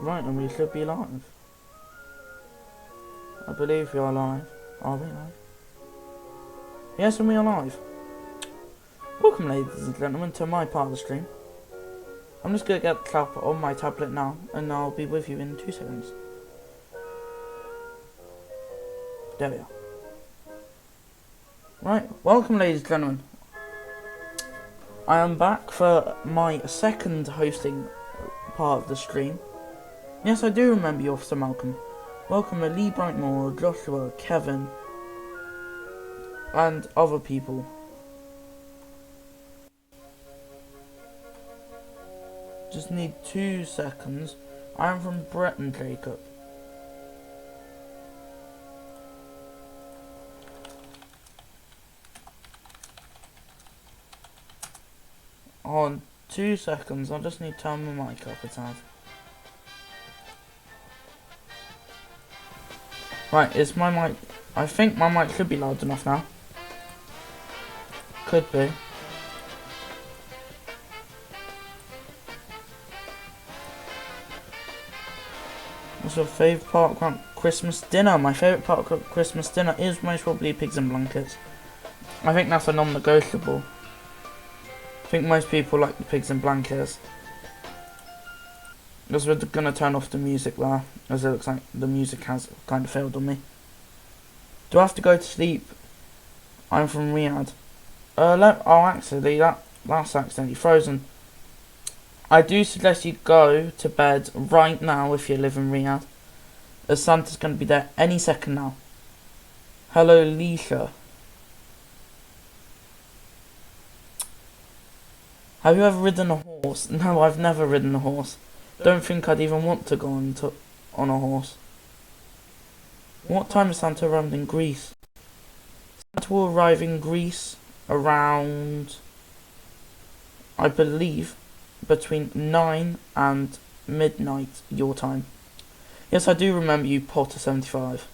Right, then we should be live. I believe we are live. Are we live? Yes, and we are live. Welcome, ladies and gentlemen, to my part of the stream. I'm just going to get the cap on my tablet now, and I'll be with you in 2 seconds. There we are. Right, welcome, ladies and gentlemen. I am back for my second hosting part of the stream. Yes, I do remember you, Officer Malcolm. Welcome to Lee Brightmore, Joshua, Kevin, and other people. Just need 2 seconds. I am from Breton, Jacob. On 2 seconds, I just need to turn my mic up a tad. Right, is my mic... I think my mic should be loud enough now. Could be. What's your favourite part of Christmas dinner? My favourite part of Christmas dinner is most probably pigs and blankets. I think that's a non-negotiable. I think most people like the pigs and blankets. Because we're going to turn off the music there, as it looks like the music has kind of failed on me. Do I have to go to sleep? I'm from Riyadh. Oh, actually, that's accidentally frozen. I do suggest you go to bed right now if you live in Riyadh, as Santa's going to be there any second now. Hello, Leisha. Have you ever ridden a horse? No, I've never ridden a horse. Don't think I'd even want to go on a horse. What time is Santa arrived in Greece? Santa will arrive in Greece around, I believe, between 9 and midnight your time. Yes, I do remember you, Potter75.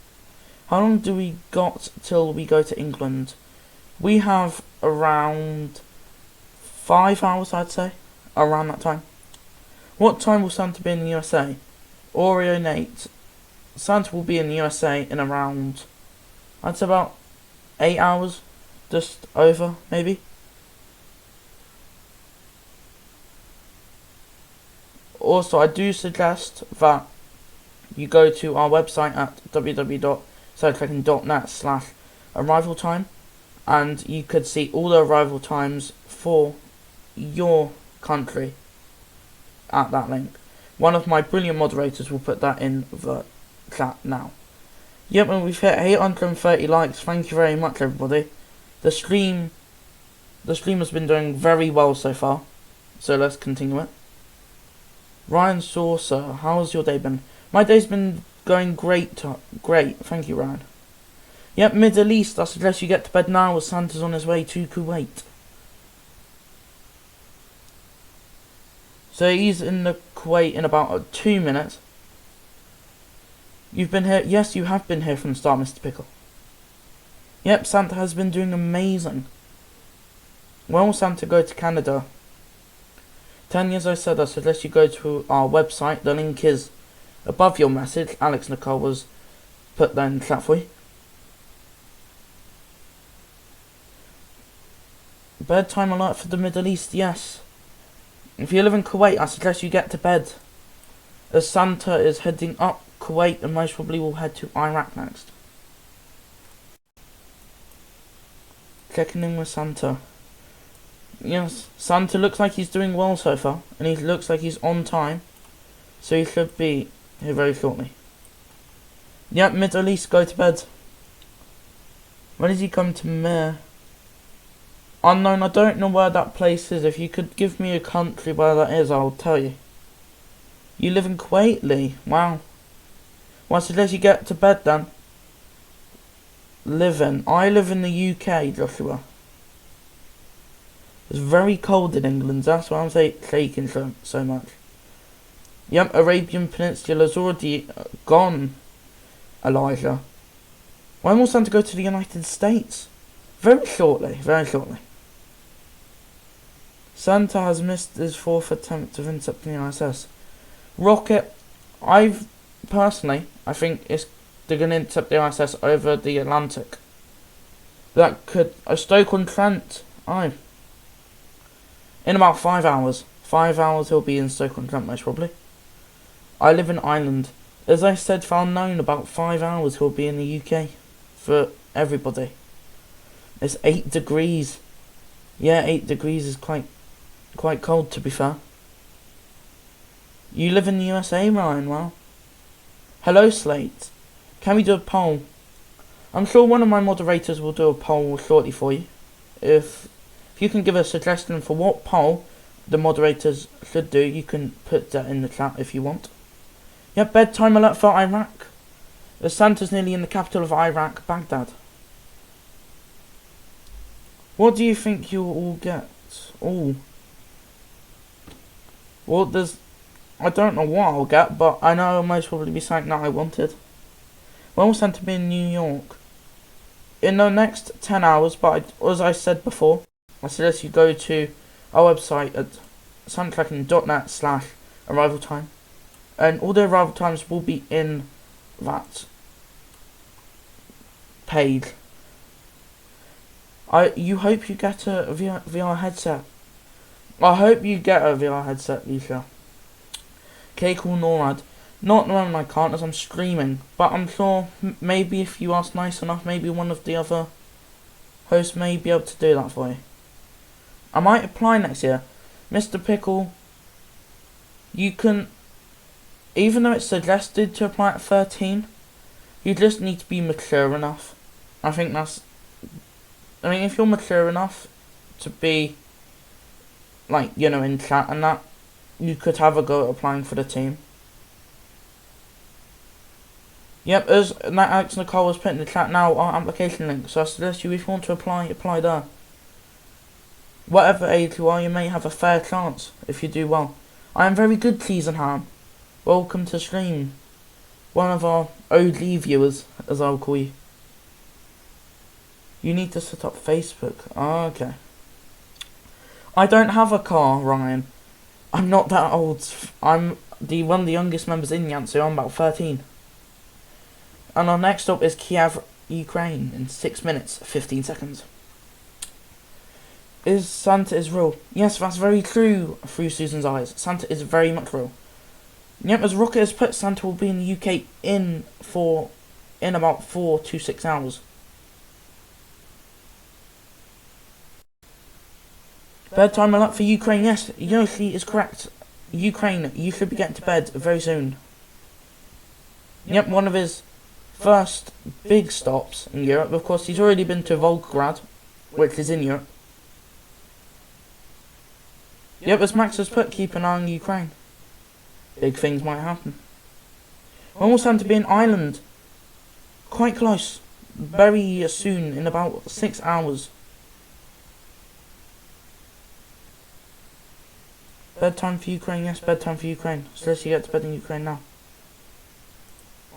How long do we got till we go to England? We have around 5 hours, I'd say, around that time. What time will Santa be in the USA? Oreo Nate. Santa will be in the USA in around, I'd say about 8 hours, just over, maybe. Also, I do suggest that you go to our website at www.tracking.net/arrival time, and you could see all the arrival times for your country at that link. One of my brilliant moderators will put that in the chat now. Yep, and we've hit 830 likes. Thank you very much, everybody. The stream has been doing very well so far, so let's continue it. Ryan Saucer, how's your day been? My day's been going great. Great, thank you, Ryan. Yep, Middle East, I suggest you get to bed now as Santa's on his way to Kuwait. So he's in the Kuwait in about 2 minutes. You've been here? Yes, you have been here from the start, Mr. Pickle. Yep, Santa has been doing amazing. When will Santa go to Canada? 10 years I said I suggest you go to our website. The link is above your message. Alex Nicole was put that in the chat for you. Bedtime alert for the Middle East, yes. If you live in Kuwait, I suggest you get to bed, as Santa is heading up Kuwait and most probably will head to Iraq next. Checking in with Santa. Yes, Santa looks like he's doing well so far, and he looks like he's on time, so he should be here very shortly. Yep, Middle East, go to bed. When is he coming to Mir? Unknown, I don't know where that place is. If you could give me a country where that is, I'll tell you. You live in Kuwait, Lee? Wow. Well, I suggest you get to bed then. I live in the UK, Joshua. It's very cold in England, that's why I'm shaking so much. Yep, Arabian Peninsula's already gone, Elijah. When will Santa go to the United States? Very shortly, very shortly. Santa has missed his 4th attempt of intercepting the ISS. Rocket, I think they're going to intercept the ISS over the Atlantic. That could Stoke-on-Trent. In about 5 hours. 5 hours he'll be in Stoke-on-Trent most probably. I live in Ireland. As I said, found known about 5 hours he'll be in the UK. For everybody. It's 8 degrees. Yeah, 8 degrees is quite cold, to be fair. You live in the USA, Ryan? Well, hello, Slate. Can we do a poll? I'm sure one of my moderators will do a poll shortly for you. If you can give a suggestion for what poll the moderators should do, you can put that in the chat if you want. Yep, bedtime alert for Iraq. The Santa's nearly in the capital of Iraq, Baghdad. What do you think you'll all get? Oh. Well, I don't know what I'll get, but I know I'll most probably be something that I wanted. When was Santa be in New York? In the next 10 hours, but as I said before, I suggest you go to our website at santatracking.net/arrival time. And all the arrival times will be in that page. You hope you get a VR headset. I hope you get a VR headset, Lisa. Okay, cool, NORAD. Not at the moment I can't as I'm streaming, but I'm sure maybe if you ask nice enough, maybe one of the other hosts may be able to do that for you. I might apply next year. Mr. Pickle, you can, even though it's suggested to apply at 13, you just need to be mature enough. I mean, if you're mature enough to be, like, you know, in chat and that, you could have a go at applying for the team. Yep, as Alex Nicole was put in the chat now, our application link, so I suggest you, if you want to apply there. Whatever age you are, you may have a fair chance if you do well. I am very good, Cheese and Ham. Welcome to stream. One of our OG viewers, as I'll call you. You need to set up Facebook. Oh, okay. I don't have a car, Ryan. I'm not that old. I'm one of the youngest members in YANTSU. I'm about 13. And our next stop is Kiev, Ukraine, in 6 minutes, 15 seconds. Santa is real? Yes, that's very true, through Susan's eyes. Santa is very much real. Yep, as Rocket has put, Santa will be in the UK in about 4 to 6 hours. Bedtime alert for Ukraine. Yes, Yoshi is correct. Ukraine, you should be getting to bed very soon. Yep, one of his first big stops in Europe. Of course, he's already been to Volgograd, which is in Europe. Yep, as Max has put, keep an eye on Ukraine. Big things might happen. When will Santa be in Ireland? Quite close. Very soon, in about 6 hours. Bedtime for Ukraine, yes, bedtime for Ukraine. So let's get to bed in Ukraine now.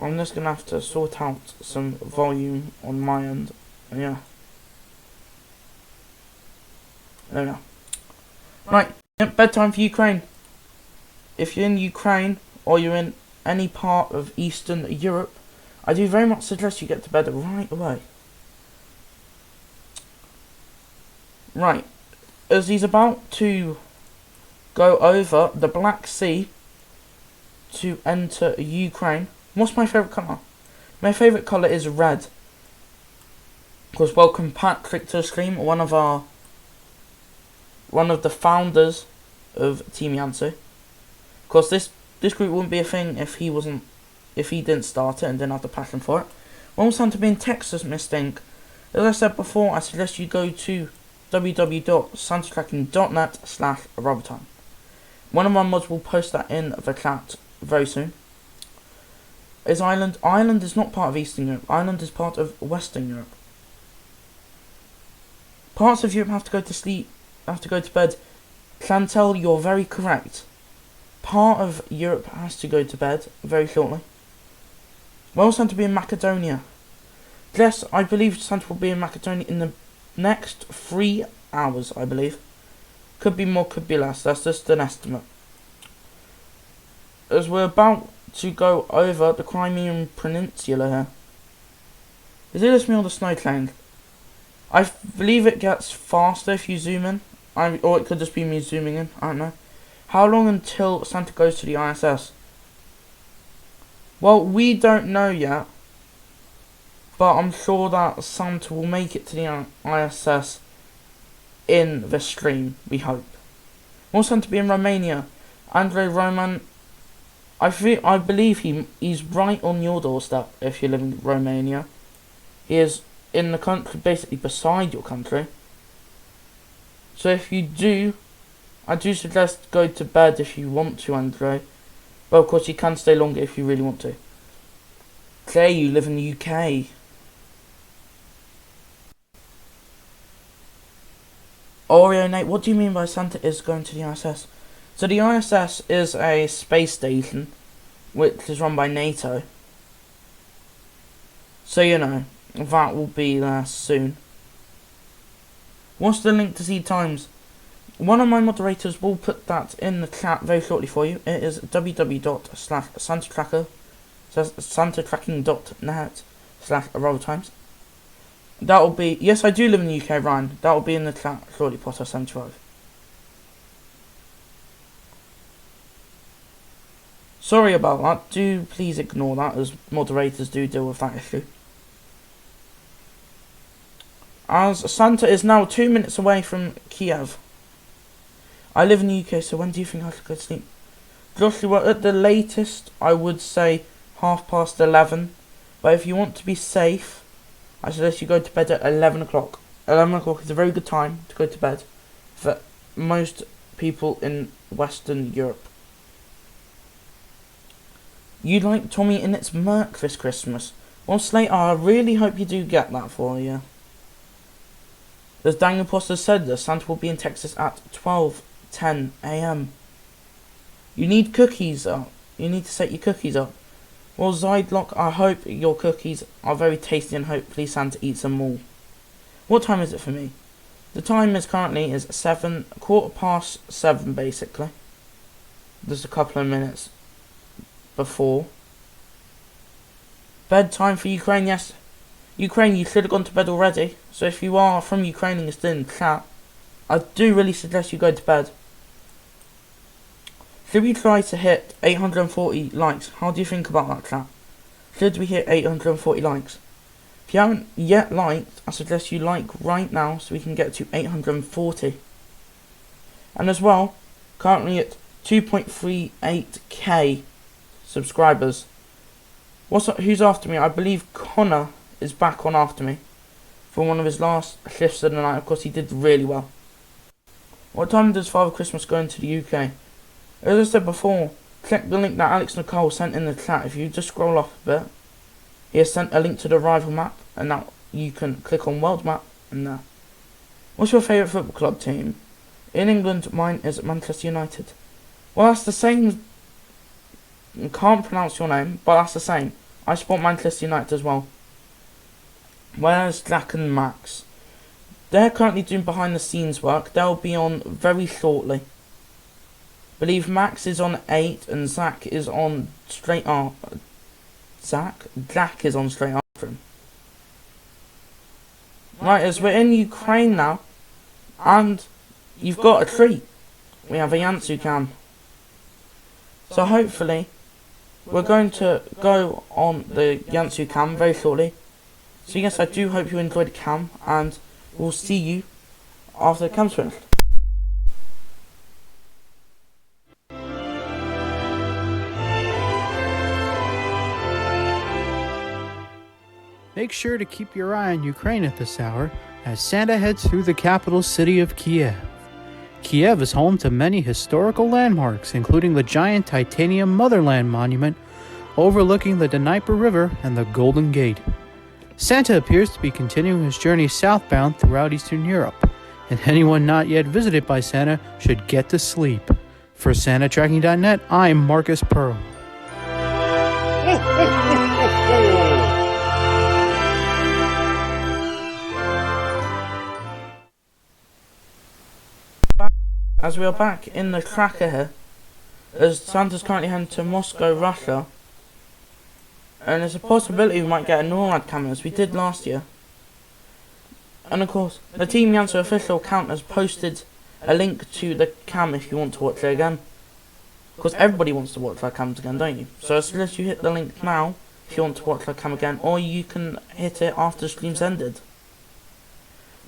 I'm just going to have to sort out some volume on my end. Yeah. There we go. Right, bedtime for Ukraine. If you're in Ukraine, or you're in any part of Eastern Europe, I do very much suggest you get to bed right away. Right, as he's about to go over the Black Sea to enter Ukraine. What's my favourite colour? My favourite colour is red. Of course, welcome Patrick to the stream, one of the founders of Team YANTSU. Of course, this group wouldn't be a thing if he didn't start it and didn't have the passion for it. When was Santa be in Texas, Miss Stink? As I said before, I suggest you go to www.santatracking.net/arrivaltime. One of my mods will post that in the chat very soon. Is Ireland? Ireland is not part of Eastern Europe. Ireland is part of Western Europe. Parts of Europe have to go to sleep, have to go to bed. Chantel, you're very correct. Part of Europe has to go to bed very shortly. When will Santa be in Macedonia? Yes, I believe Santa will be in Macedonia in the next 3 hours, I believe. Could be more, could be less. That's just an estimate. As we're about to go over the Crimean Peninsula here. Is it just me or the snow clang? I believe it gets faster if you zoom in. Or it could just be me zooming in, I don't know. How long until Santa goes to the ISS? Well, we don't know yet. But I'm sure that Santa will make it to the ISS in the stream, we hope. Will Santa be in Romania? Andrei Roman, I believe he's right on your doorstep if you live in Romania. He is in the country, basically beside your country. So if you do, I do suggest go to bed if you want to, Andrei. But of course you can stay longer if you really want to. Claire, you live in the UK. Oreo Nate, what do you mean by Santa is going to the ISS? So the ISS is a space station which is run by NATO. So you know, that will be there soon. What's the link to see times? One of my moderators will put that in the chat very shortly for you. It is www.santatracking.net/arrival-times. That will be, yes, I do live in the UK, Ryan. That will be in the chat shortly, Potter75. Sorry about that. Do please ignore that, as moderators do deal with that issue. As Santa is now 2 minutes away from Kiev. I live in the UK, so when do you think I should go to sleep? Joshua, at the latest, I would say 11:30. But if you want to be safe, I suggest you go to bed at 11 o'clock. 11 o'clock is a very good time to go to bed for most people in Western Europe. You like Tommy in its Merc this Christmas? Well, Slater, I really hope you do get that for you. As Dang Imposter said, that Santa will be in Texas at 12:10 a.m. You need cookies up. You need to set your cookies up. Well, Zydlock, I hope your cookies are very tasty and hopefully Santa eats them all. What time is it for me? The time is currently 7:15 basically. There's a couple of minutes before. Bedtime for Ukraine, yes. Ukraine, you should have gone to bed already. So if you are from Ukraine and you're still in chat, I do really suggest you go to bed. Should we try to hit 840 likes? How do you think about that, chat? Should we hit 840 likes? If you haven't yet liked, I suggest you like right now so we can get to 840. And as well, currently at 2.38k subscribers. Who's after me? I believe Connor is back on after me for one of his last shifts of the night. Of course, he did really well. What time does Father Christmas go into the UK? As I said before, click the link that Alex Nicole sent in the chat. If you just scroll up a bit, he has sent a link to the rival map, and now you can click on world map and there. What's your favourite football club team? In England, mine is Manchester United. Well, that's the same. I can't pronounce your name, but that's the same. I support Manchester United as well. Where's Jack and Max? They're currently doing behind the scenes work. They'll be on very shortly. I believe Max is on 8 and Jack is on straight after. Jack is on straight after him. Right, as we're in Ukraine now, and you've got a treat. We have a YANTSU cam. So hopefully, we're going to go on the YANTSU cam very shortly. So yes, I do hope you enjoyed the cam, and we'll see you after the cam's finished. Make sure to keep your eye on Ukraine at this hour as Santa heads through the capital city of Kiev. Kiev is home to many historical landmarks, including the giant titanium Motherland Monument overlooking the Dnieper River and the Golden Gate. Santa appears to be continuing his journey southbound throughout Eastern Europe, and anyone not yet visited by Santa should get to sleep. For SantaTracking.net, I'm Marcus Pearl. As we are back in the tracker here, as Santa's currently heading to Moscow, Russia, And there's a possibility we might get a NORAD cam as we did last year. And of course, the Team YANTSU official account has posted a link to the cam if you want to watch it again. Because everybody wants to watch their cams again, don't you? So as soon as you hit the link now, if you want to watch their cam again, or you can hit it after the stream's ended.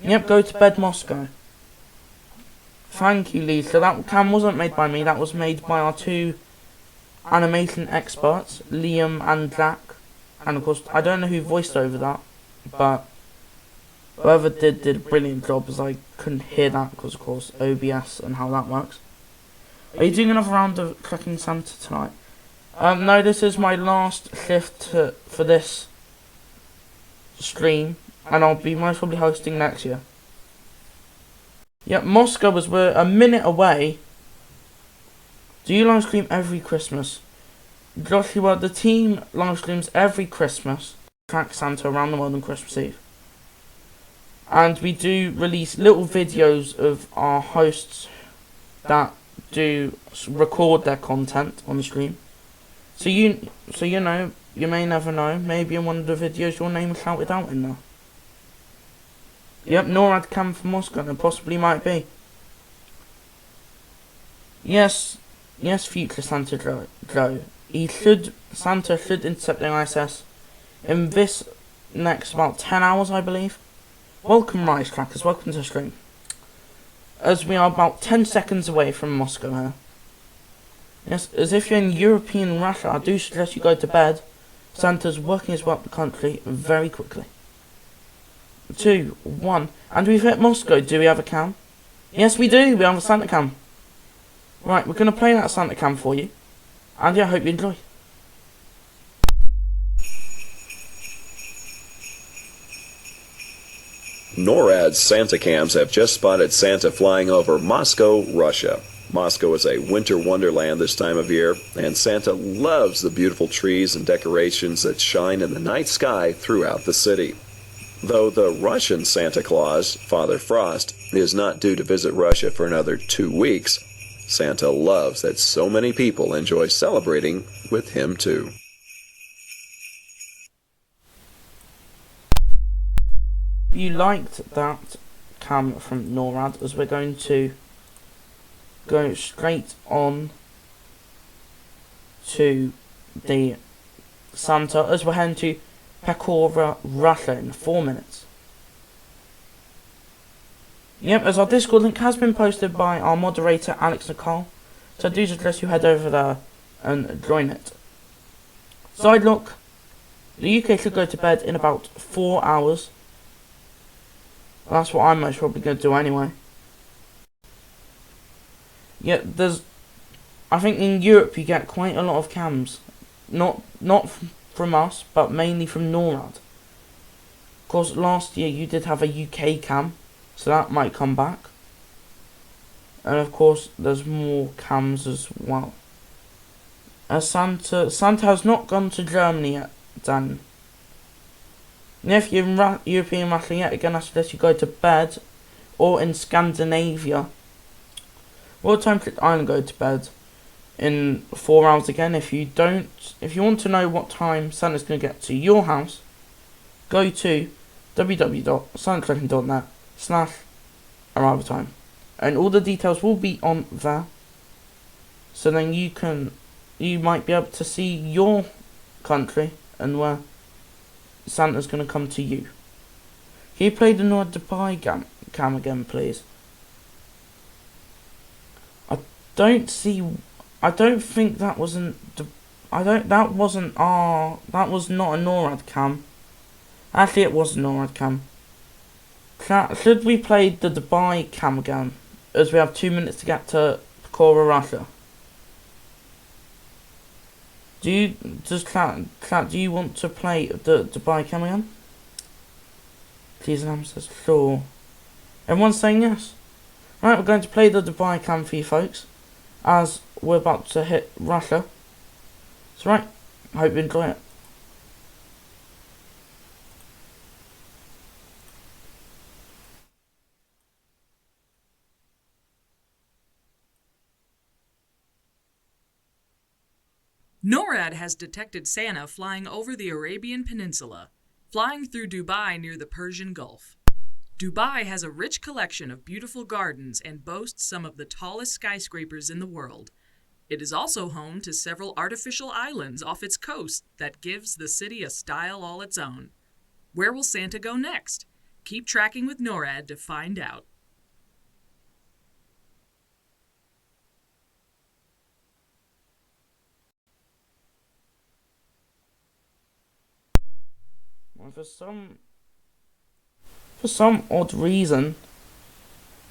Yep, go to bed Moscow. Thank you, Lee. So that cam wasn't made by me, that was made by our two animation experts, Liam and Jack. And of course, I don't know who voiced over that, but whoever did a brilliant job, as I couldn't hear that because of course OBS and how that works. Are you doing another round of TrackingSanta tonight? No, this is my last shift for this stream, and I'll be most probably hosting next year. Yep, Moscow was we're a minute away. Do you live stream every Christmas? Joshua, the team live streams every Christmas. Track Santa around the world on Christmas Eve. And we do release little videos of our hosts that do record their content on the stream. So you know, you may never know, maybe in one of the videos your name is shouted out in there. Yep, NORAD cam for Moscow, and possibly might be. Yes, future Santa Joe. Santa should intercept the ISS in this next about 10 hours, I believe. Welcome, Rise Crackers, welcome to the stream. As we are about 10 seconds away from Moscow here. Yes, as if you're in European Russia, I do suggest you go to bed. Santa's working his way up the country very quickly. 2, 1, and we've hit Moscow. Do we have a cam? Yes, we do. We have a Santa cam. Right, we're going to play that Santa cam for you. And yeah, I hope you enjoy. NORAD's Santa cams have just spotted Santa flying over Moscow, Russia. Moscow is a winter wonderland this time of year, and Santa loves the beautiful trees and decorations that shine in the night sky throughout the city. Though the Russian Santa Claus, Father Frost, is not due to visit Russia for another 2 weeks, Santa loves that so many people enjoy celebrating with him too. You liked that cam from NORAD, as we're going to go straight on to the Santa as we're heading to Pekora, Russia in 4 minutes. Yep, as our Discord link has been posted by our moderator Alex Nicole, so I do suggest you head over there and join it. Side look, the UK should go to bed in about 4 hours. That's what I'm most probably going to do anyway. Yeah, I think in Europe you get quite a lot of cams. Not from us, but mainly from NORAD. Of course, last year you did have a UK cam, so that might come back. And of course, there's more cams as well. Santa has not gone to Germany yet, Dan. And if you're in European Russia yet again, I suggest you go to bed, or in Scandinavia. World Time Click Island go to bed in 4 hours again. If you want to know what time Santa's going to get to your house, go to www.santatracking.net/arrival time, and all the details will be on there. So then you might be able to see your country and where Santa's going to come to you. Can you play the NORAD Dubai cam again, please? I don't think that wasn't. That was not a NORAD cam. Actually, it was a NORAD cam. Should we play the Dubai cam again, as we have 2 minutes to get to Pekora, Russia? Do you want to play the Dubai cam again? Please, and Am says sure. Everyone's saying yes. Right, we're going to play the Dubai cam for you folks, as we're about to hit Russia. So right, I hope you enjoy it. NORAD NORAD has detected Santa flying over the Arabian Peninsula, flying through Dubai near the Persian Gulf. Dubai has a rich collection of beautiful gardens and boasts some of the tallest skyscrapers in the world. It is also home to several artificial islands off its coast that gives the city a style all its own. Where will Santa go next? Keep tracking with NORAD to find out. Well, for some odd reason,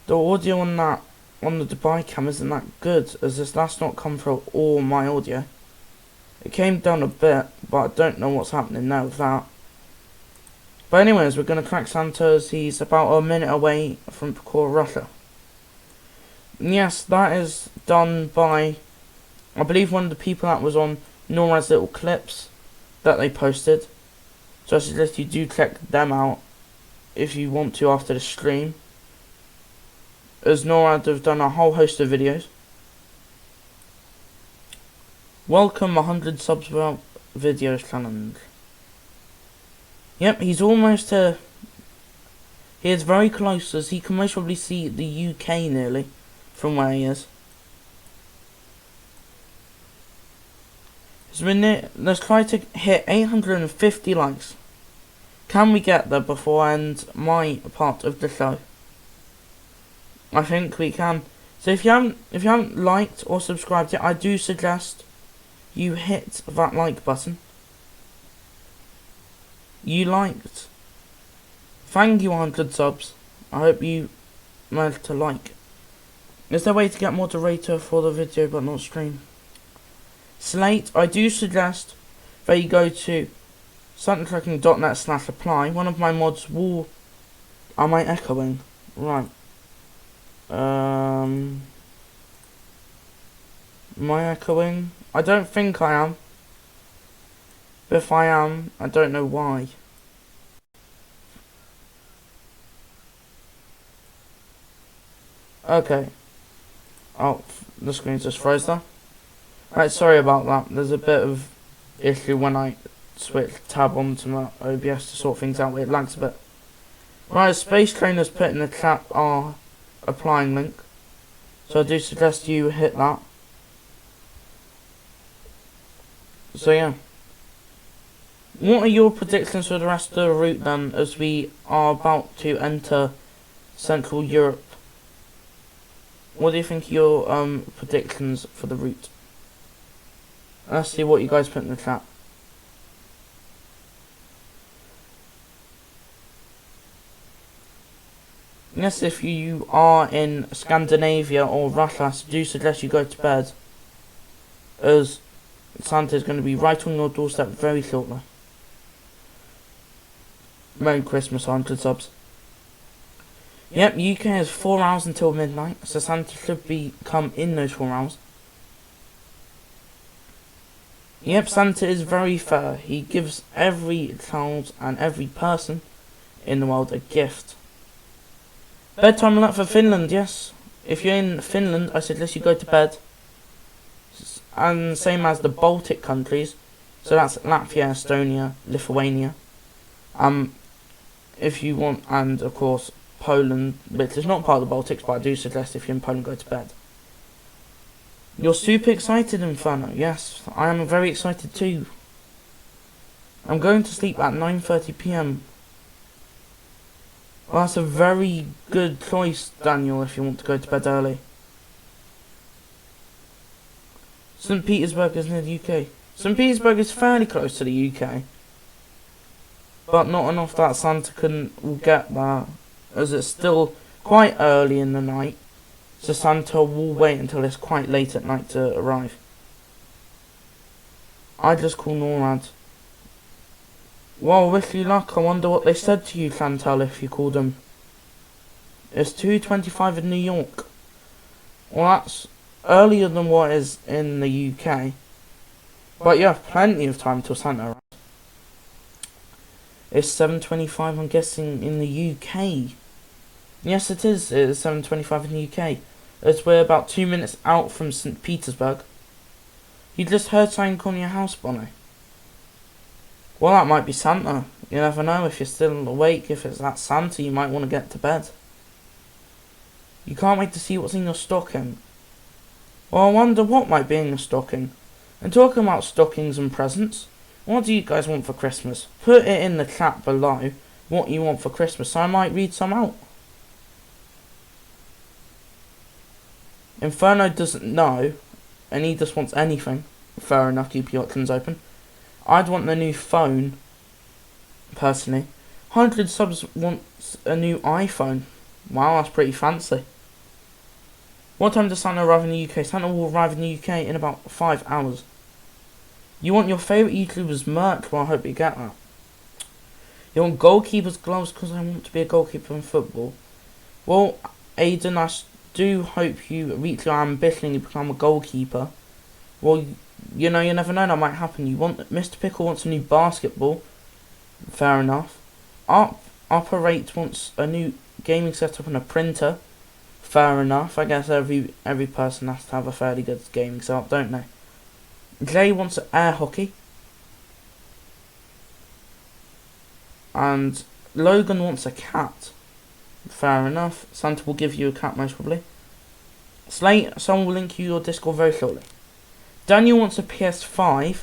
the audio on the Dubai cam isn't that good, as this last not come through all my audio. It came down a bit, but I don't know what's happening now with that. But anyways, we're going to track Santa as he's about a minute away from Pekor, Russia. Yes, that is done by, I believe, one of the people that was on NORAD's little clips that they posted. So I suggest you do check them out if you want to after the stream, as NORAD have done a whole host of videos. Welcome 100 subs without videos challenge. Yep, he's almost to... He is very close, as he can most probably see the UK nearly from where he is. So let's try to hit 850 likes. Can we get there before I end my part of the show? I think we can. So if you haven't liked or subscribed yet, I do suggest you hit that like button. You liked. Thank you 100 subs. I hope you managed to like. Is there a way to get moderator for the video but not stream? Slate, I do suggest that you go to santatracking.net/apply. One of my mods will... Am I echoing? Right. Am I echoing? I don't think I am. But if I am, I don't know why. Okay. Oh, the screen just froze there. Right, sorry about that. There's a bit of issue when I switch tab onto my OBS to sort things out. It lags a bit. Right, Space Trainer's put in the chat our applying link, so I do suggest you hit that. So yeah. What are your predictions for the rest of the route then, as we are about to enter Central Europe? What do you think your predictions for the route? Let's see what you guys put in the chat. Yes, if you are in Scandinavia or Russia, I do suggest you go to bed, as Santa is going to be right on your doorstep very shortly. Merry Christmas, 100 subs. Yep, UK has 4 hours until midnight, so Santa should come in those 4 hours. Yep, Santa is very fair. He gives every child and every person in the world a gift. Bedtime alert for Finland, yes. If you're in Finland, I suggest you go to bed. And same as the Baltic countries, so that's Latvia, Estonia, Lithuania. If you want, and of course Poland, which is not part of the Baltics, but I do suggest if you're in Poland, go to bed. You're super excited, Inferno. Yes, I am very excited too. I'm going to sleep at 9:30 PM. Well, that's a very good choice, Daniel, if you want to go to bed early. St. Petersburg is near the UK. St. Petersburg is fairly close to the UK, but not enough that Santa will get there, as it's still quite early in the night, so Santa will wait until it's quite late at night to arrive. I just call NORAD. Well, wish you luck. I wonder what they said to you, Chantal, if you called them. It's 2:25 in New York. Well, that's earlier than what is in the UK, but you have plenty of time till Santa arrives. It's 7:25, I'm guessing, in the UK. Yes, it is. It is 7:25 in the UK. As we're about 2 minutes out from St. Petersburg. You just heard something on your house, Bonnie. Well, that might be Santa. You never know if you're still awake. If it's that Santa, you might want to get to bed. You can't wait to see what's in your stocking. Well, I wonder what might be in your stocking. And talking about stockings and presents, what do you guys want for Christmas? Put it in the chat below what you want for Christmas, so I might read some out. Inferno doesn't know, and he just wants anything. Fair enough, keep your options open. I'd want the new phone, personally. 100 subs wants a new iPhone. Wow, that's pretty fancy. What time does Santa arrive in the UK? Santa will arrive in the UK in about 5 hours. You want your favourite YouTuber's merch? Well, I hope you get that. You want goalkeeper's gloves because I want to be a goalkeeper in football. Well, Aiden, I do hope you reach your ambition and you become a goalkeeper. Well, you know, you never know, that might happen. You want Mr. Pickle wants a new basketball. Fair enough. Operate wants a new gaming setup and a printer. Fair enough. I guess every person has to have a fairly good gaming setup, don't they? Jay wants air hockey. And Logan wants a cat. Fair enough. Santa will give you a cat most probably. Slate, someone will link you your Discord very shortly. Daniel wants a PS5.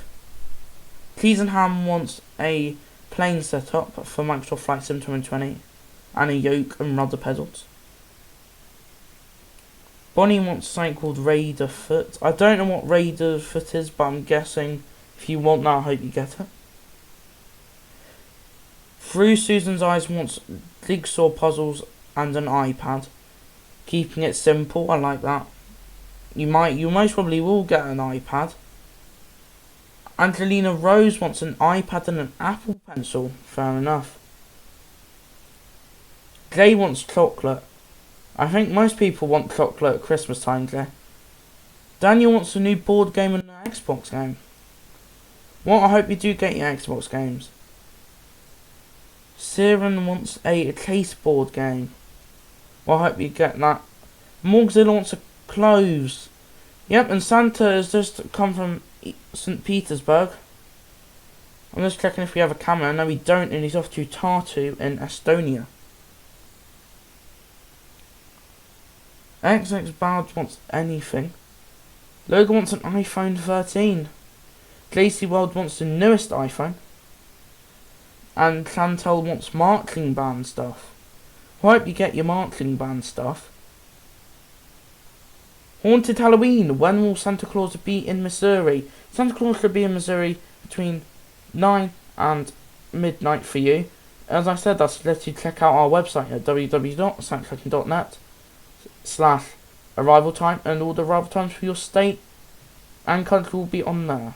Cleasenham wants a plane setup for Microsoft Flight Sim 2020 and a yoke and rudder pedals. Bonnie wants something called Raider Foot. I don't know what Raider Foot is, but I'm guessing if you want that, I hope you get it. Through Susan's Eyes wants jigsaw puzzles and an iPad. Keeping it simple, I like that. You most probably will get an iPad. Angelina Rose wants an iPad and an Apple Pencil. Fair enough. Jay wants chocolate. I think most people want chocolate at Christmas time, Jay. Daniel wants a new board game and an Xbox game. Well, I hope you do get your Xbox games. Siren wants a case board game. Well, I hope you get that. Morgzilla wants a clothes. Yep, and Santa has just come from St. Petersburg. I'm just checking if we have a camera. No, we don't, and he's off to Tartu in Estonia. XX Bard wants anything. Logan wants an iPhone 13. JC World wants the newest iPhone. And Chantel wants marching band stuff. I hope you get your marching band stuff. Haunted Halloween. When will Santa Claus be in Missouri? Santa Claus should be in Missouri between 9 and midnight for you. As I said, I suggest you check out our website at www.santracking.net/arrival time, and all the arrival times for your state and country will be on there.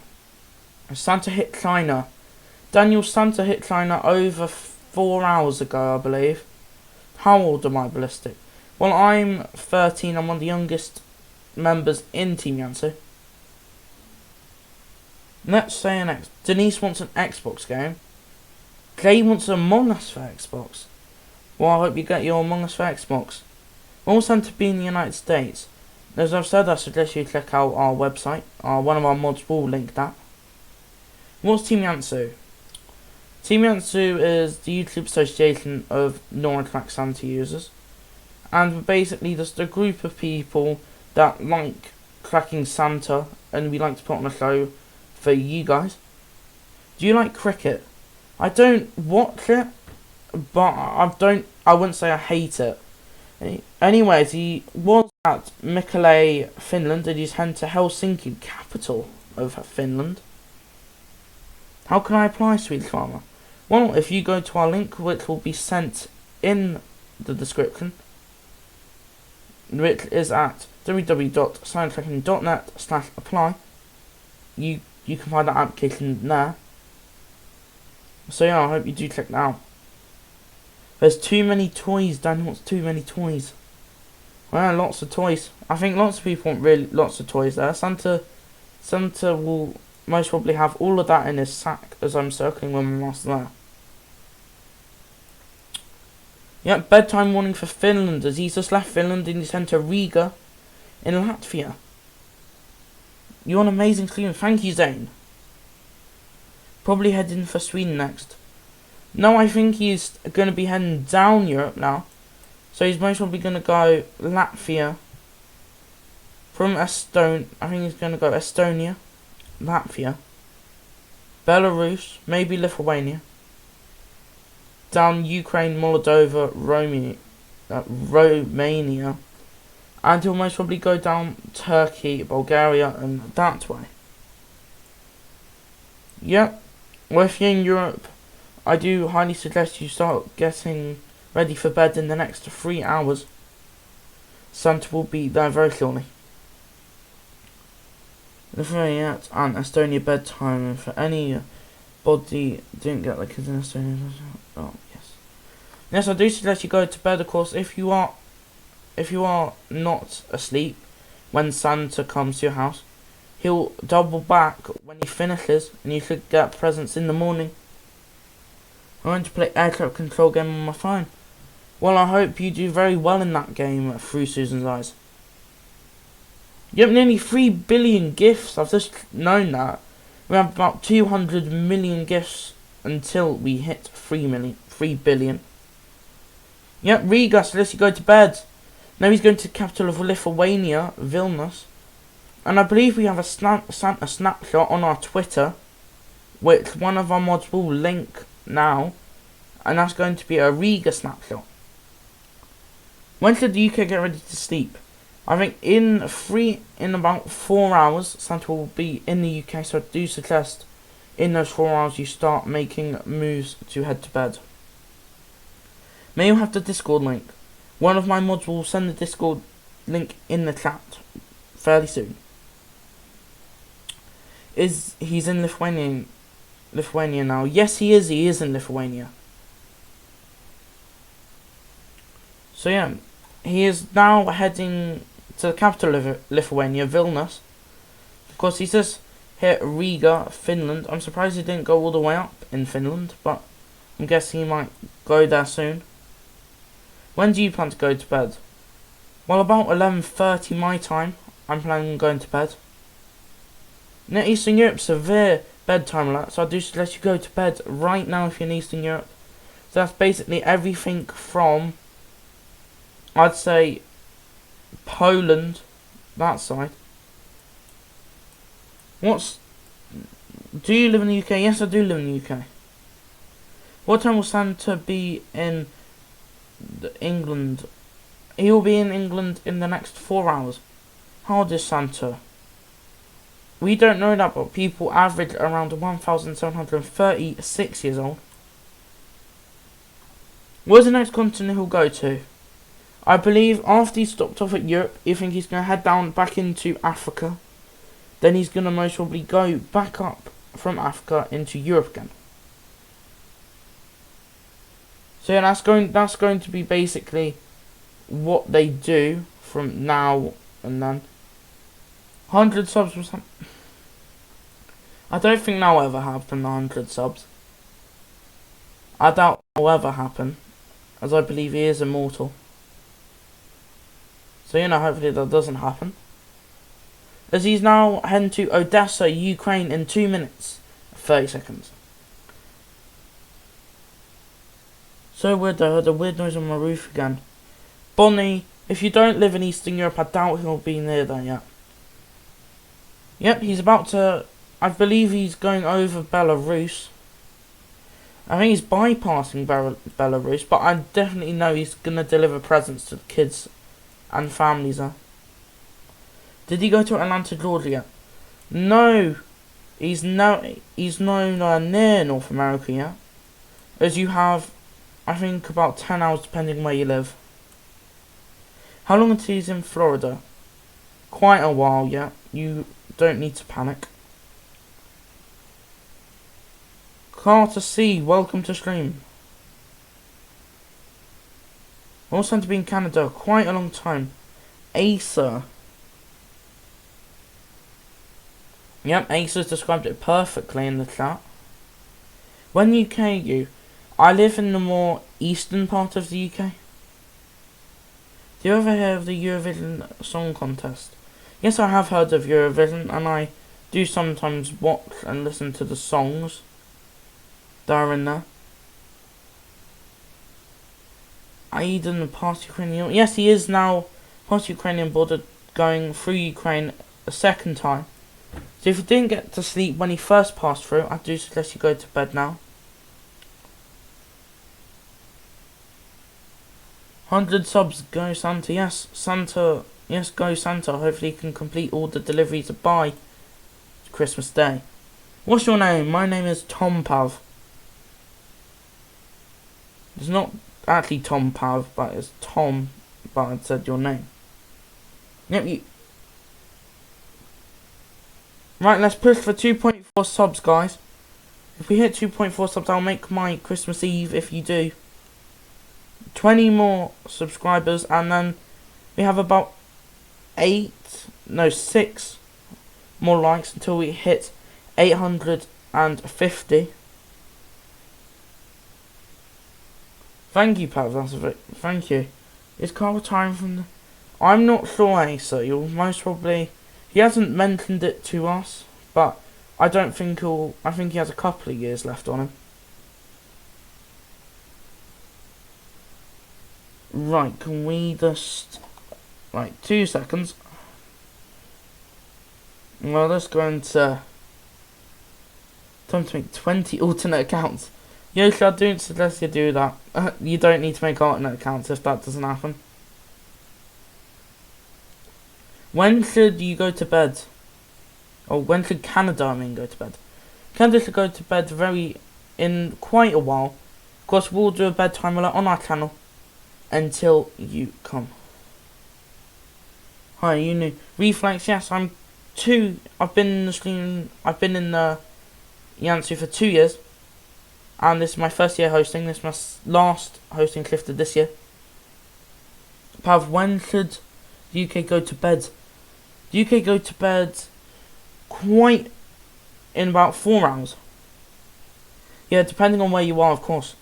Santa hit China. Daniel, Santa hit China over 4 hours ago, I believe. How old am I, Ballistic? Well, I'm 13. I'm one of the youngest members in Team YANTSU. Let's say an X. Denise wants an Xbox game. Jay wants Among Us for Xbox. Well, I hope you get your Among Us for Xbox. All Santa be in the United States. As I've said, I suggest you check out our website. One of our mods will link that. What's Team YANTSU? Team YANTSU is the YouTube association of non-TrackingSanta users. And we're basically just a group of people that like TrackingSanta, and we like to put on a show for you guys. Do you like cricket? I don't watch it, but I wouldn't say I hate it. Anyways, he was at Mikkeli, Finland, and he's heading to Helsinki, capital of Finland. How can I apply, Sweet Farmer? Well, if you go to our link, which will be sent in the description, which is at www.soundtracking.net/apply, you can find that application there. So yeah, I hope you do check that out. There's too many toys. Dan wants too many toys. Well, lots of toys. I think lots of people want really lots of toys there. Santa will most probably have all of that in his sack as I'm circling with my mouse there. Yep, bedtime warning for Finland as he's just left Finland and he's sent to Riga in Latvia. You're an amazing streamer. Thank you, Zane. Probably heading for Sweden next. No, I think he's going to be heading down Europe now. So he's most probably going to go Latvia. From I think he's going to go Estonia, Latvia, Belarus, maybe Lithuania. Down Ukraine, Moldova, Romania. And he'll most probably go down Turkey, Bulgaria, and that way. Yep. Well, if you're in Europe, I do highly suggest you start getting ready for bed in the next 3 hours. Santa will be there very shortly. Lithuania and Estonia bedtime, and for anybody didn't get the kids in Estonia. Oh yes. Yes, I do suggest you go to bed, of course, if you are not asleep when Santa comes to your house. He'll double back when he finishes, and you should get presents in the morning. I'm going to play air traffic control game on my phone. Well, I hope you do very well in that game through Susan's eyes. You have nearly 3 billion gifts. I've just known that. We have about 200 million gifts until we hit 3 billion. Yep, Riga suggests you go to bed. Now he's going to the capital of Lithuania, Vilnius. And I believe we have a Santa snapshot on our Twitter, which one of our mods will link now. And that's going to be a Riga snapshot. When should the UK get ready to sleep? I think in about 4 hours, Santa will be in the UK, so I do suggest in those 4 hours you start making moves to head to bed. May you have the Discord link. One of my mods will send the Discord link in the chat fairly soon. He's in Lithuania now? Yes, he is in Lithuania. So yeah, he is now heading to the capital of Lithuania, Vilnius. Of course, he says here Riga, Finland. I'm surprised he didn't go all the way up in Finland, but I'm guessing he might go there soon. When do you plan to go to bed? Well, about 11:30 my time, I'm planning on going to bed. In Eastern Europe, severe bedtime alert, so I do suggest you go to bed right now if you're in Eastern Europe. So that's basically everything from, I'd say, Poland, that side. Do you live in the UK? Yes, I do live in the UK. What time will Santa be in England? He will be in England in the next 4 hours. How old is Santa? We don't know that, but people average around 1,736 years old. Where's the next continent he'll go to? I believe after he stopped off at Europe, you think he's going to head down back into Africa. Then he's going to most probably go back up from Africa into Europe again. So yeah, that's going to be basically what they do from now and then. 100 subs or something. I don't think that will ever happen, 100 subs. I doubt it will ever happen, as I believe he is immortal. So you know, hopefully that doesn't happen. As he's now heading to Odessa, Ukraine in 2 minutes, 30 seconds. So weird, I heard a weird noise on my roof again. Bonnie, if you don't live in Eastern Europe, I doubt he'll be near there yet. Yep, he's about to, I believe he's going over Belarus. I think he's bypassing Belarus, but I definitely know he's going to deliver presents to the kids and families there. Did he go to Atlanta, Georgia yet? No, he's nowhere near North America yet. As you have, I think, about 10 hours depending where you live. How long until he's in Florida? Quite a while yet. You don't need to panic. Carter C, welcome to stream. Also to be in Canada, quite a long time. Acer. Yep, Acer's described it perfectly in the chat. When UK you? I live in the more eastern part of the UK. Do you ever hear of the Eurovision Song Contest? Yes, I have heard of Eurovision, and I do sometimes watch and listen to the songs that are in there. Aiden past Ukrainian. Yes, he is now past Ukrainian border, going through Ukraine a second time. So if you didn't get to sleep when he first passed through, I do suggest you go to bed now. 100 subs, go Santa. Yes, Santa. Yes, go Santa. Hopefully you can complete all the deliveries by Christmas Day. What's your name? My name is Tom Pav. It's not actually Tom Pav, but it's Tom, but I said your name. Yep, you. Right, let's push for 2.4 subs, guys. If we hit 2.4 subs, I'll make my Christmas Eve if you do. 20 more subscribers, and then we have about 6 more likes until we hit 850. Thank you, Pat. Thank you. Is Carl retiring from the... I'm not sure, Asa. You'll most probably... He hasn't mentioned it to us, but I don't think he'll... I think he has a couple of years left on him. Right, can we just... Right, 2 seconds. Well, let's go into... Time to make 20 alternate accounts. Yes, I don't suggest you do that. You don't need to make alternate accounts if that doesn't happen. When should you go to bed? Or when should Canada, go to bed? Canada should go to bed in quite a while. Of course, we'll do a bedtime alert on our channel until you come. Hi, you new Reflex. Yes, I've been in the stream. I've been in the YANTSU for 2 years, and this is my first year hosting. This is my last hosting shift of this year. Pav, when should the UK go to bed? The UK go to bed quite in about 4 hours. Yeah, depending on where you are, of course.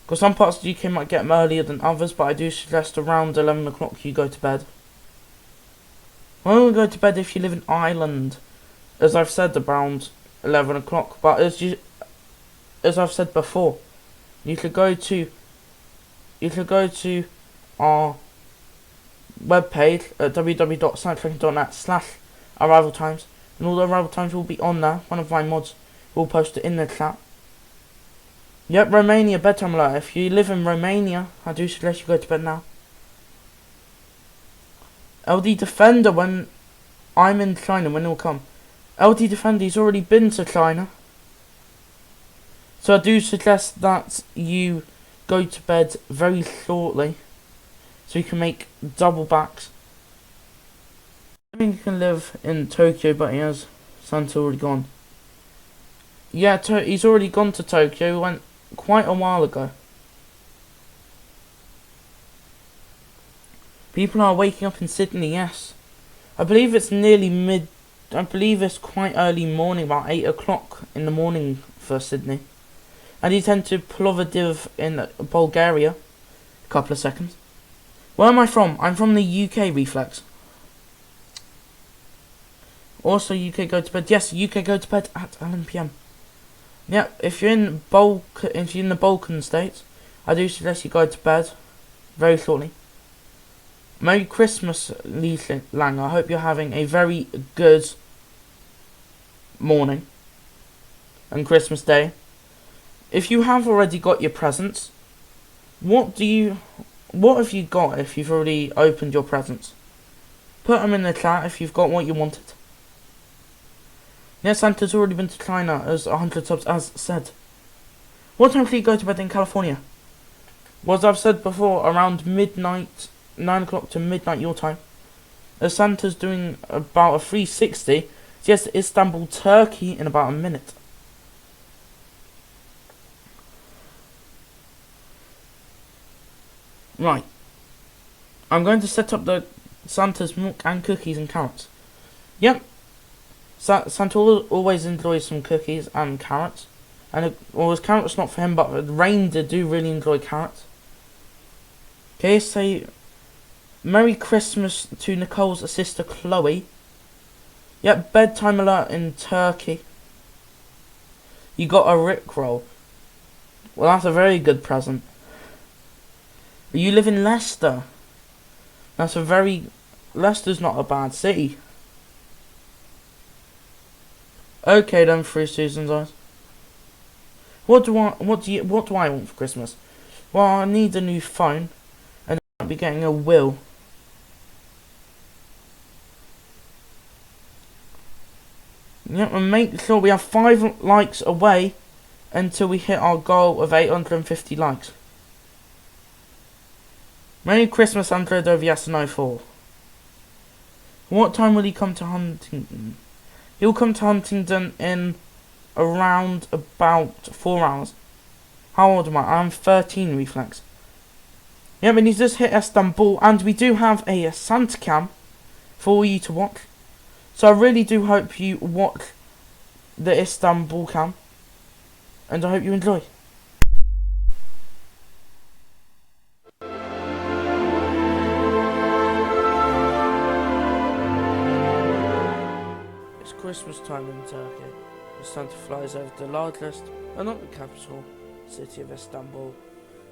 Because some parts of the UK might get them earlier than others, but I do suggest around 11 o'clock you go to bed. When we go to bed if you live in Ireland, as I've said, around 11 o'clock. But as I've said before, you could go to our webpage at www.trackingsanta.net/arrival times, and all the arrival times will be on there. One of my mods will post it in the chat. Yep, Romania bedtime alert. If you live in Romania, I do suggest you go to bed now. LD Defender, when I'm in China, when he'll come. LD Defender, he's already been to China. So I do suggest that you go to bed very shortly, so you can make double backs. I think you can live in Tokyo, but he has Santa already gone. Yeah, he's already gone to Tokyo. He went quite a while ago. People are waking up in Sydney, yes. I believe it's I believe it's quite early morning, about 8 o'clock in the morning for Sydney. And you tend to Plovdiv in Bulgaria. A couple of seconds. Where am I from? I'm from the UK, Reflex. Also, UK go to bed. Yes, UK go to bed at 11 PM. Yeah, if you're in the Balkan states, I do suggest you go to bed very shortly. Merry Christmas, Lee Lang. I hope you're having a very good morning and Christmas Day. If you have already got your presents, what have you got if you've already opened your presents? Put them in the chat if you've got what you wanted. Yes, Santa's already been to China, as 100 subs as said. What time do you go to bed in California? Well, as I've said before, around midnight, 9 o'clock to midnight your time. As Santa's doing about a 360, yes, to Istanbul, Turkey in about a minute. Right. I'm going to set up the Santa's milk and cookies and carrots. Yep. Santa always enjoys some cookies and carrots. And his carrots not for him, but the reindeer do really enjoy carrots. Okay, say Merry Christmas to Nicole's sister Chloe. Yep, bedtime alert in Turkey. You got a Rickroll. Well, that's a very good present. You live in Leicester. Leicester's not a bad city. Okay then, through Susan's eyes. What do I want for Christmas? Well, I need a new phone, and I'll be getting a will. Yep, and make sure we have 5 likes away until we hit our goal of 850 likes. Merry Christmas, Android over yes and no 4. What time will he come to Huntington? He'll come to Huntington in around about 4 hours. How old am I? I'm 13, Reflex. Yeah, but he's just hit Istanbul, and we do have a Santa cam for you to watch. So I really do hope you watch the Istanbul cam, and I hope you enjoy. It's Christmas time in Turkey. The Santa flies over the largest, and not the capital, city of Istanbul.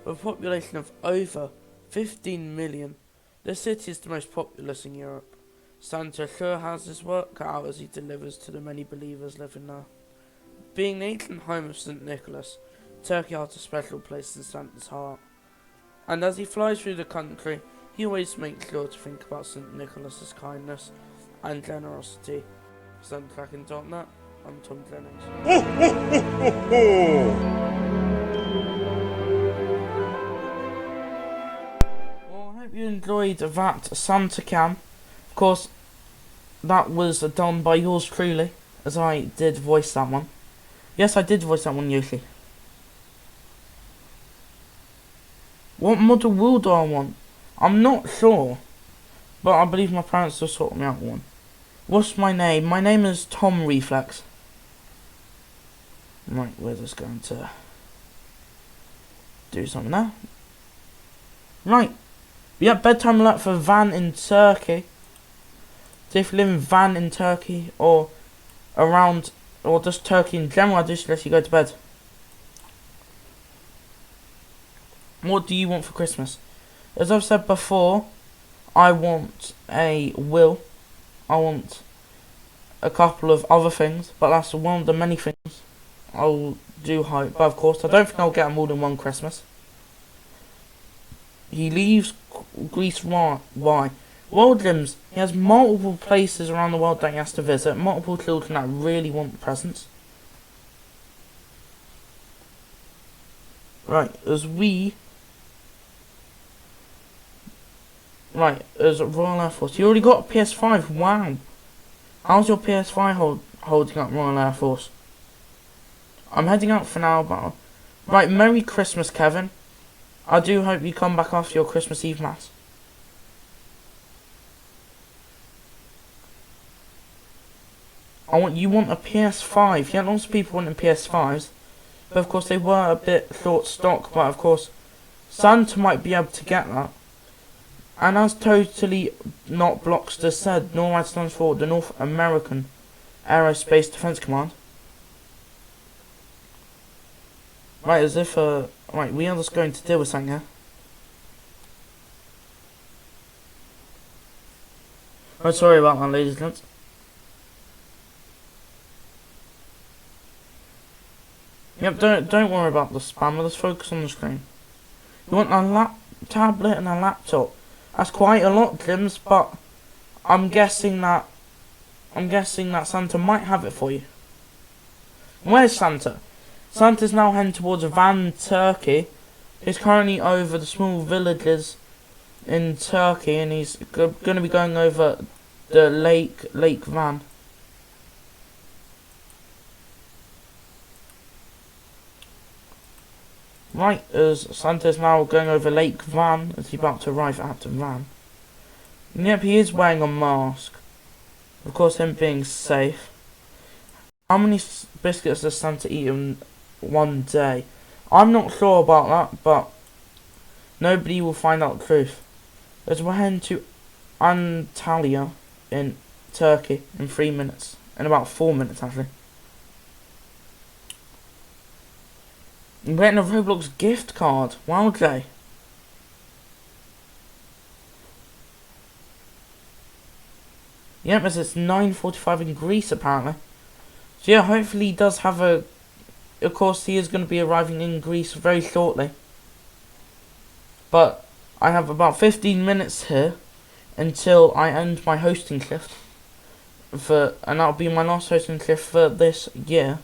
With a population of over 15 million, the city is the most populous in Europe. Santa sure has his work cut out as he delivers to the many believers living there. Being the ancient home of St. Nicholas, Turkey holds a special place in Santa's heart. And as he flies through the country, he always makes sure to think about St. Nicholas's kindness and generosity. For TrackingSanta, I'm Tom Jennings. Well, I hope you enjoyed that Santa cam. Of course, that was done by yours truly, as I did voice that one. Yes, I did voice that one, Yoshi. What model wheel do I want? I'm not sure, but I believe my parents will sort me out one. What's my name? My name is Tom Reflex. Right, we're just going to do something now. Right. Yep, bedtime alert for Van in Turkey. So if you live in Van in Turkey, or around, or just Turkey in general, I just suggest you go to bed. What do you want for Christmas? As I've said before, I want a will. I want a couple of other things, but that's one of the many things I'll do hope. But of course, I don't think I'll get more than one Christmas. He leaves Greece. Why? World Gyms. He has multiple places around the world that he has to visit. Multiple children that really want presents. Right, as Royal Air Force. You already got a PS5. Wow. How's your PS5 holding up, Royal Air Force? I'm heading out for now, but... Right, Merry Christmas, Kevin. I do hope you come back after your Christmas Eve mass. You want a PS5. Yeah, lots of people wanting PS5s. But of course they were a bit short stock. But of course, Santa might be able to get that. And as totally not Blockster said, NORAD stands for the North American Aerospace Defense Command. Right, as if, right, we are just going to deal with something here. Oh, sorry about that, ladies and gents. Yep, don't worry about the spam, let's focus on the screen. You want a tablet and a laptop. That's quite a lot, Jims, but I'm guessing that Santa might have it for you. Where's Santa? Santa's now heading towards Van, Turkey. He's currently over the small villages in Turkey, and he's going to be going over the Lake Van. Right, as Santa's now going over Lake Van, as he's about to arrive at Van. And yep, he is wearing a mask. Of course, him being safe. How many biscuits does Santa eat in one day? I'm not sure about that, but nobody will find out the truth as we're heading to Antalya in Turkey in 3 minutes. In about 4 minutes, actually. I'm getting a Roblox gift card. Wow, okay. Yep, as it's 9:45 in Greece, apparently. So yeah, hopefully he does have a... Of course, he is going to be arriving in Greece very shortly. But I have about 15 minutes here until I end my hosting shift. And that'll be my last hosting shift for this year.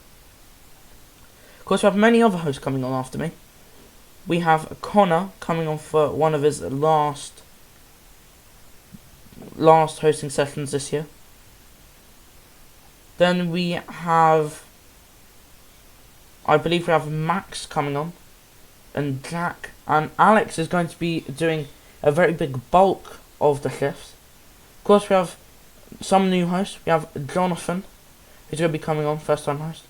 Of course, we have many other hosts coming on after me. We have Connor coming on for one of his last hosting sessions this year. Then we have, I believe we have Max coming on, and Jack, and Alex is going to be doing a very big bulk of the shifts. Of course, we have some new hosts. We have Jonathan, who's going to be coming on, first time host.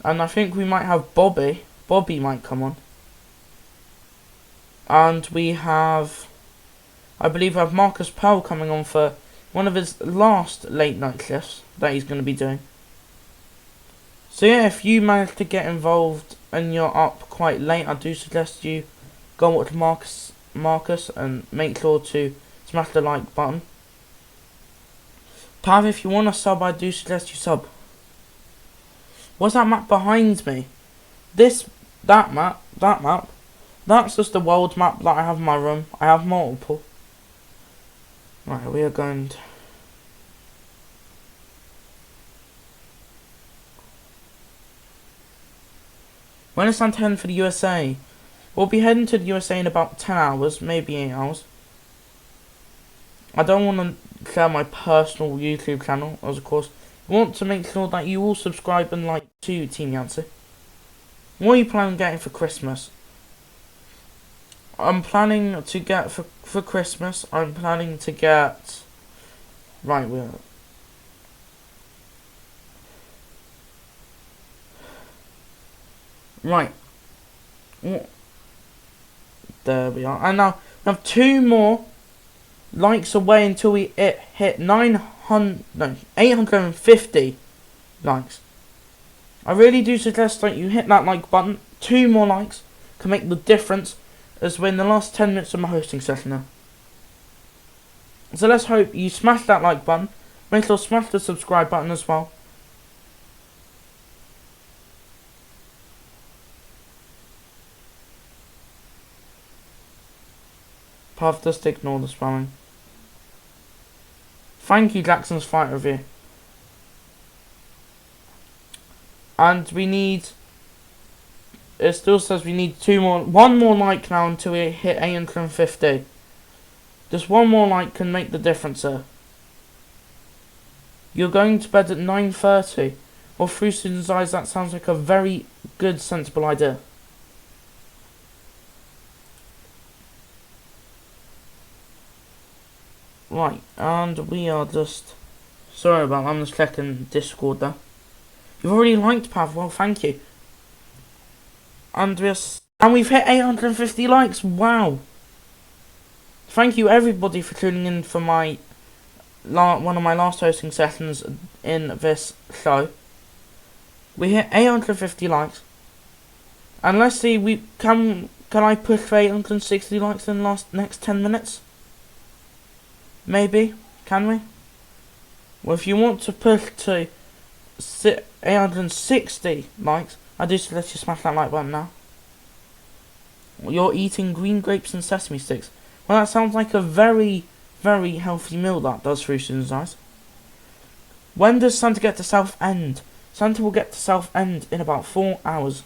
And I think we might have Bobby. Bobby might come on. And we have, I believe we have Marcus Pearl coming on for one of his last late night shifts that he's going to be doing. So yeah, if you manage to get involved and you're up quite late, I do suggest you go and watch Marcus and make sure to smash the like button. Pav, if you want to sub, I do suggest you sub. What's that map behind me? That map. That's just the world map that I have in my room. I have multiple. Right, we are going to... When is Santa heading for the USA? We'll be heading to the USA in about 10 hours, maybe 8 hours. I don't want to share my personal YouTube channel, as of course. I want to make sure that you all subscribe and like to Team YANTSU. What are you planning on getting for Christmas? I'm planning to get for Christmas. I'm planning to get. Right, Right. There we are. And now we have 2 more likes away until we hit 850 likes. I really do suggest that you hit that like button. 2 more likes can make the difference, as we're in the last 10 minutes of my hosting session now. So let's hope you smash that like button. Make sure to smash the subscribe button as well. Path, just ignore the spamming. Thank you, Jackson's Fight Review. And we need... It still says we need 1 more like now until we hit 850. Just 1 more like can make the difference here. You're going to bed at 9:30. Well, through Susan's eyes, that sounds like a very good, sensible idea. Right, and we are just... Sorry about that, I'm just checking Discord there. You've already liked Pav, well, thank you. And we've hit 850 likes, wow. Thank you everybody for tuning in for my one of my last hosting sessions in this show. We hit 850 likes. And let's see, can I push for 860 likes in the next 10 minutes? Maybe, can we? Well, if you want to push to 860 likes, I do suggest you smash that like button now. You're eating green grapes and sesame sticks. Well, that sounds like a very, very healthy meal, that does, through Susan's eyes. When does Santa get to South End? Santa will get to South End in about 4 hours.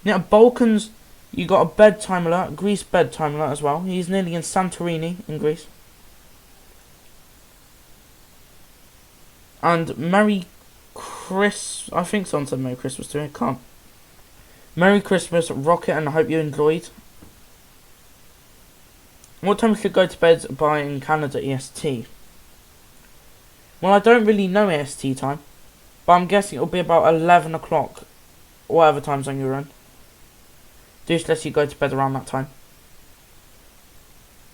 Now, Balkans, you got a bedtime alert, Greece bedtime alert as well. He's nearly in Santorini in Greece. And Merry I think someone said Merry Christmas to me, I can't. Merry Christmas, Rocket, and I hope you enjoyed. What time should go to bed by in Canada EST? Well, I don't really know EST time, but I'm guessing it'll be about 11 o'clock, whatever time zone you're in. Do suggest you go to bed around that time.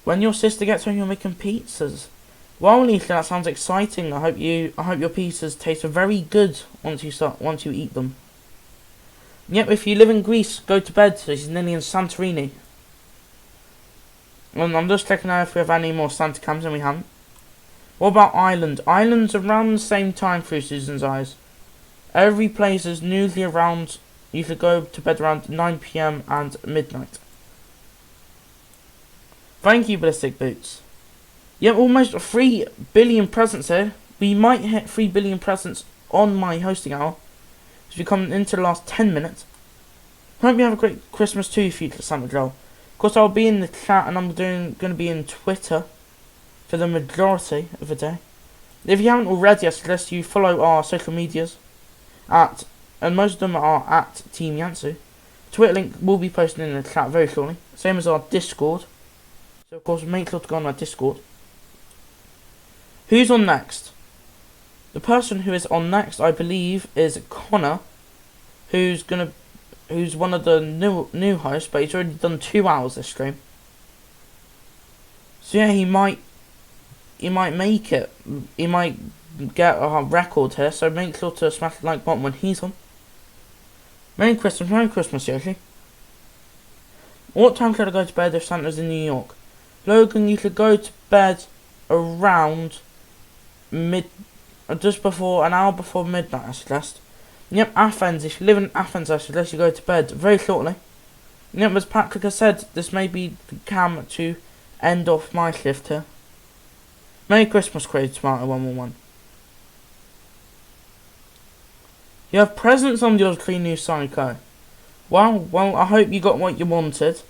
When your sister gets home, you're making pizzas. Well, Lisa, that sounds exciting. I hope your pizzas taste very good once you eat them. Yep, if you live in Greece, go to bed. This is nearly in Santorini. And I'm just checking out if we have any more Santa cams, and we haven't. What about Ireland? Ireland's around the same time through Susan's eyes. Every place is usually around. You should go to bed around 9 PM and midnight. Thank you, Ballistic Boots. Yep, almost 3 billion presents here. We might hit 3 billion presents on my hosting hour. As we come into the last 10 minutes. Hope you have a great Christmas too, future Santa Joe. Of course, I'll be in the chat and I'm going to be in Twitter for the majority of the day. If you haven't already, I suggest you follow our social medias and most of them are at Team YANTSU. Twitter link will be posted in the chat very shortly. Same as our Discord. So of course, make sure to go on our Discord. Who's on next? The person who is on next, I believe, is Connor, who's one of the new hosts, but he's already done 2 hours this stream. So yeah, he might make it. He might get a record here. So make sure to smash the like button when he's on. Merry Christmas, Yoshi. What time should I go to bed if Santa's in New York? Logan, you should go to bed around just before, an hour before midnight, I suggest. Yep, Athens, if you live in Athens, I suggest you go to bed very shortly. Yep, as Patrick has said, this may be the cam to end off my shift here. Merry Christmas, Craig Tomato 111. You have presents on your screen, new Psycho. Well, I hope you got what you wanted.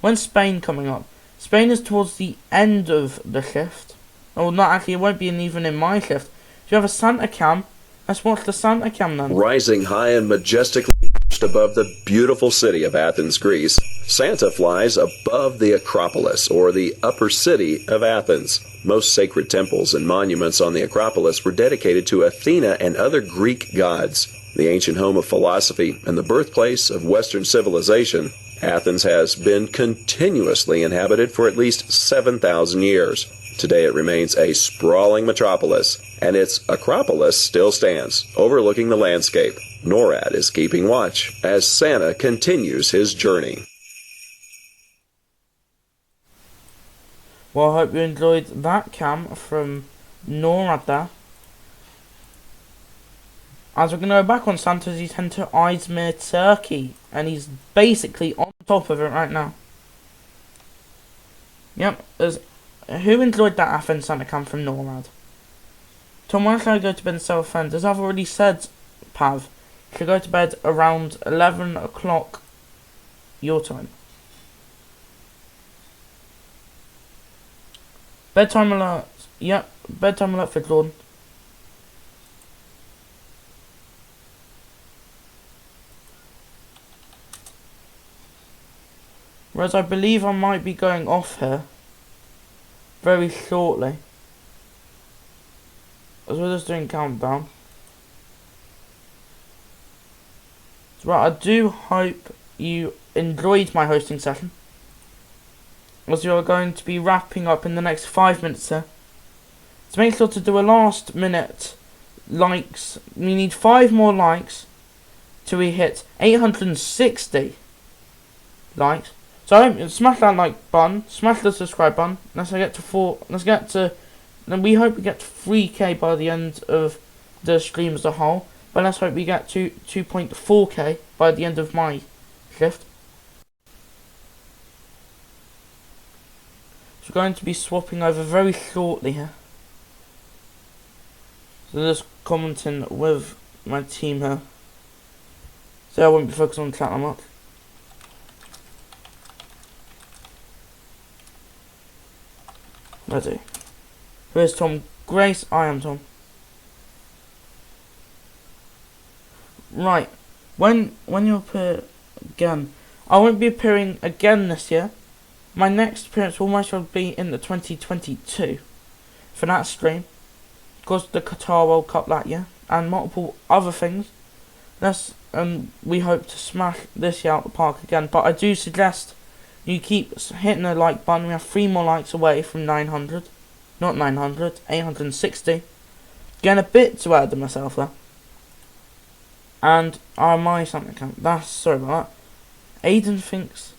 When's Spain coming up? Spain is towards the end of the shift. Oh, not actually, it won't be even in my shift. If you have a Santa cam, let's watch the Santa cam then. Rising high and majestically perched above the beautiful city of Athens, Greece, Santa flies above the Acropolis, or the upper city of Athens. Most sacred temples and monuments on the Acropolis were dedicated to Athena and other Greek gods. The ancient home of philosophy and the birthplace of Western civilization, Athens has been continuously inhabited for at least 7,000 years. Today it remains a sprawling metropolis, and its Acropolis still stands, overlooking the landscape. NORAD is keeping watch as Santa continues his journey. Well, I hope you enjoyed that cam from NORAD there. As we're going to go back on Santa's, he's heading to Izmir, Turkey, and he's basically on top of it right now. Yep, who enjoyed that Athens Santa cam from NORAD? Tom, why should I go to bed and self-defend? As I've already said, Pav, you should go to bed around 11 o'clock your time. Bedtime alert. Yep, bedtime alert for Jordan. Whereas I believe I might be going off here very shortly. As we're just doing countdown. So right, I do hope you enjoyed my hosting session. As you are going to be wrapping up in the next 5 minutes here. So make sure to do a last minute likes. We need 5 more likes till we hit 860 likes. So smash that like button, smash the subscribe button. Let's get to then we hope we get to 3K by the end of the stream as a whole. But let's hope we get to 2.4K by the end of my shift. So we're going to be swapping over very shortly here. So just commenting with my team here. So I won't be focused on chat that much. Ready. Who is Tom? Grace, I am Tom. Right. When you appear again, I won't be appearing again this year. My next appearance will most probably be in the 2022 for that stream. Of course, the Qatar World Cup that year and multiple other things. We hope to smash this year out the park again. But I do suggest You keep hitting the like button. We have 3 more likes away from 900. Not 900, 860. Getting a bit too ahead of myself there. And my something account. Sorry about that. Aiden thinks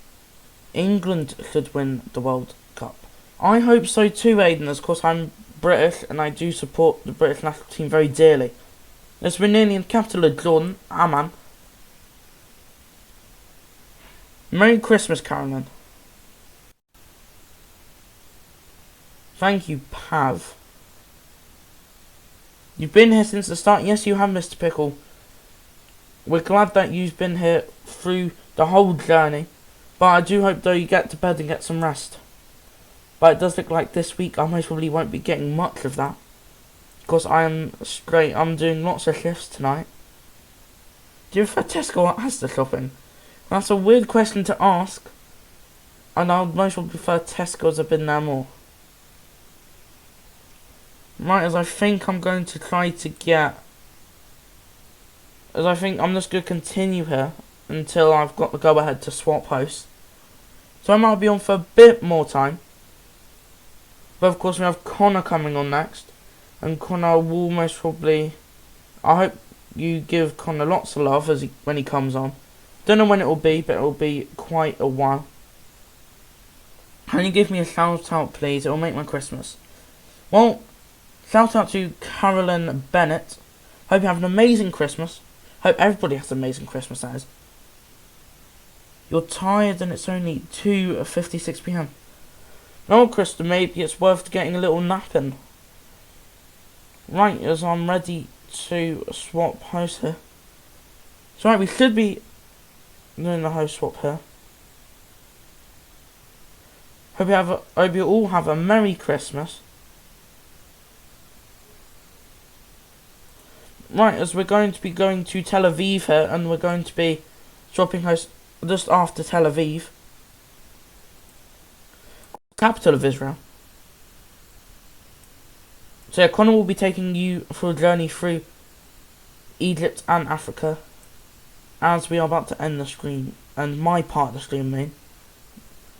England should win the World Cup. I hope so too, Aiden, as of course I'm British and I do support the British national team very dearly. Let's win nearly in the capital of Jordan. Ah, man. Merry Christmas, Carolyn. Thank you, Pav. You've been here since the start. Yes, you have, Mr. Pickle. We're glad that you've been here through the whole journey. But I do hope, though, you get to bed and get some rest. But it does look like this week I most probably won't be getting much of that. Because I'm doing lots of shifts tonight. Do you prefer Tesco or Asda shopping? That's a weird question to ask. And I would most probably prefer Tesco as I've been there more. Right, as I think I'm going to try to get... As I think I'm just going to continue here until I've got the go-ahead to swap hosts. So I might be on for a bit more time. But of course we have Connor coming on next. And Connor will most probably... I hope you give Connor lots of love when he comes on. Don't know when it will be, but it will be quite a while. Can you give me a shout out, please? It will make my Christmas. Well, shout out to Carolyn Bennett. Hope you have an amazing Christmas. Hope everybody has an amazing Christmas, that is. You're tired and it's only 2:56 PM. No, Krista, maybe it's worth getting a little nap in. Right, as I'm ready to swap host here. So right, we should be doing the host swap here. Hope you all have a Merry Christmas. Right, as we're going to be going to Tel Aviv here, and we're going to be swapping hosts just after Tel Aviv, capital of Israel. So yeah, Connor will be taking you for a journey through Egypt and Africa, as we are about to end the stream, and my part of the stream, main.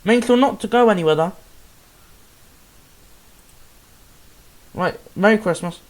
Make sure not to go anywhere though. Right, Merry Christmas.